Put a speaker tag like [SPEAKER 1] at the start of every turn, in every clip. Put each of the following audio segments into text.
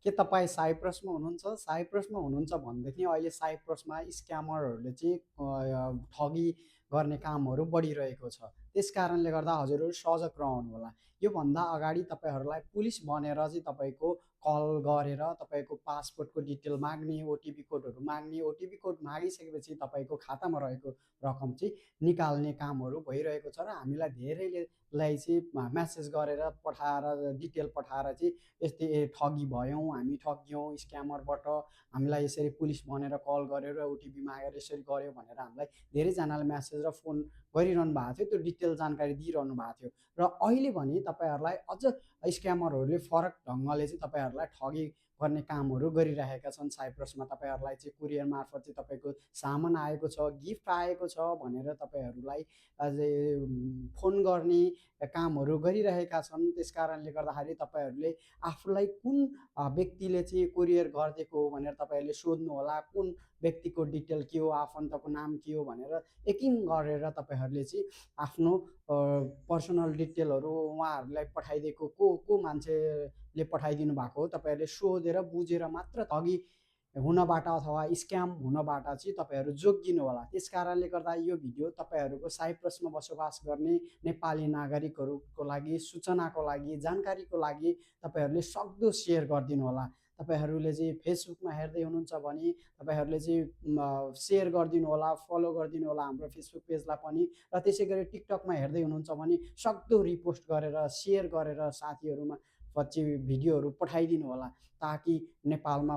[SPEAKER 1] के तपाईँ साइप्रसमा हुनुहुन्छ? साइप्रसमा हुनुहुन्छ भनेदेखि अहिले साइप्रसमा स्क्यामरहरूले चाहिँ ठगी गर्ने कामहरू बढिरहेको छ। त्यस कारणले गर्दा हजुरहरू सजग रहनुहोला। योभन्दा अगाडि तपाईँहरूलाई पुलिस भनेर चाहिँ तपाईँको कल गरेर तपाईँको पासपोर्टको डिटेल माग्ने, ओटिपी कोडहरू माग्ने, ओटिपी कोड मागिसकेपछि तपाईँको खातामा रहेको रकम चाहिँ निकाल्ने कामहरू भइरहेको छ र हामीलाई धेरैलाई चाहिँ म्यासेज गरेर पठाएर डिटेल पठाएर चाहिँ यस्तै ठगी भयौँ, हामी ठगियौँ स्क्यामरबाट, हामीलाई यसरी पुलिस भनेर कल गरेर ओटिपी मागेर यसरी गर्यो भनेर हामीलाई धेरैजनाले म्यासेज र फोन गरिरहनु भएको थियो। त्यो डिटेल जानकारी दिइरहनु भएको थियो र अहिले भने तपाईँहरूलाई अझ स्क्यामरहरूले फरक ढङ्गले चाहिँ तपाईँहरूलाई ठगी गर्ने कामहरू गरिरहेका छन्। साइप्रसमा तपाईँहरूलाई चाहिँ कुरियर मार्फत चाहिँ तपाईँको सामान आएको छ, गिफ्ट आएको छ भनेर तपाईँहरूलाई अझै फोन गर्ने कामहरू गरिरहेका छन्। त्यस कारणले गर्दाखेरि तपाईँहरूले आफूलाई कुन व्यक्तिले चाहिँ कोरियर गरिदिएको हो भनेर तपाईँहरूले सोध्नुहोला। कुन व्यक्तिको डिटेल के हो, आफन्तको नाम के हो भनेर यकिन गरेर तपाईँहरूले चाहिँ आफ्नो पर्सनल डिटेलहरू उहाँहरूलाई पठाइदिएको को मान्छेले पठाइदिनु भएको हो तपाईँहरूले सोधेर बुझेर मात्र ठगी हुनबाट अथवा स्क्याम हुनबाट चाहिँ तपाईँहरू जोगिनु होला। त्यस कारणले गर्दा यो भिडियो तपाईँहरूको साइप्रसमा बसोबास गर्ने नेपाली नागरिकहरूको लागि, सूचनाको लागि, जानकारीको लागि तपाईँहरूले सक्दो सेयर गरिदिनु होला। तपाईँहरूले चाहिँ फेसबुकमा हेर्दै हुनुहुन्छ भने तपाईँहरूले चाहिँ सेयर गरिदिनु होला, फलो गरिदिनु होला हाम्रो फेसबुक पेजलाई पनि, र त्यसै गरी टिकटकमा हेर्दै हुनुहुन्छ भने सक्दो रिपोस्ट गरेर, सेयर गरेर साथीहरूमा पछि भिडियोहरू पठाइदिनु होला, ताकि नेपालमा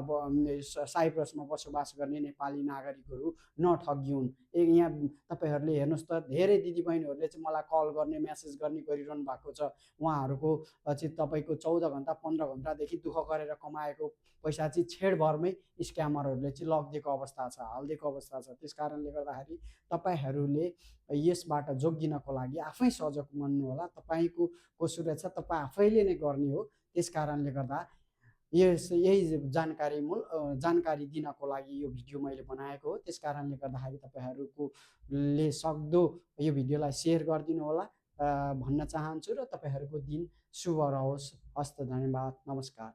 [SPEAKER 1] साइप्रसमा बसोबास गर्ने नेपाली नागरिकहरू नठगिउन्। यहाँ तपाईँहरूले हेर्नुहोस् त, धेरै दिदीबहिनीहरूले चाहिँ मलाई कल गर्ने, म्यासेज गर्ने गरिरहनु भएको छ। उहाँहरूको चाहिँ तपाईँको 14 घन्टा 15 घन्टादेखि दुःख गरेर कमाएको पैसा चाहिँ छेडभरमै स्क्यामरहरूले चाहिँ लगिदिएको अवस्था छ, हालिदिएको अवस्था छ। त्यस कारणले गर्दाखेरि तपाईँहरूले यसबाट जोगिनको लागि आफै सजग बन्नुहोला। तपाईँको सुरक्षा तपाईँ आफैले नै गर्ने हो। त्यस कारणले गर्दा यही जानकारी दिनको लागि यो भिडियो मैले बनाएको हो। त्यस कारणले गर्दाखेरि तपाईँहरूले सक्दो यो भिडियोलाई सेयर गरिदिनु होला भन्न चाहन्छु र तपाईँहरूको दिन शुभ रहोस्। हस्त, धन्यवाद, नमस्कार।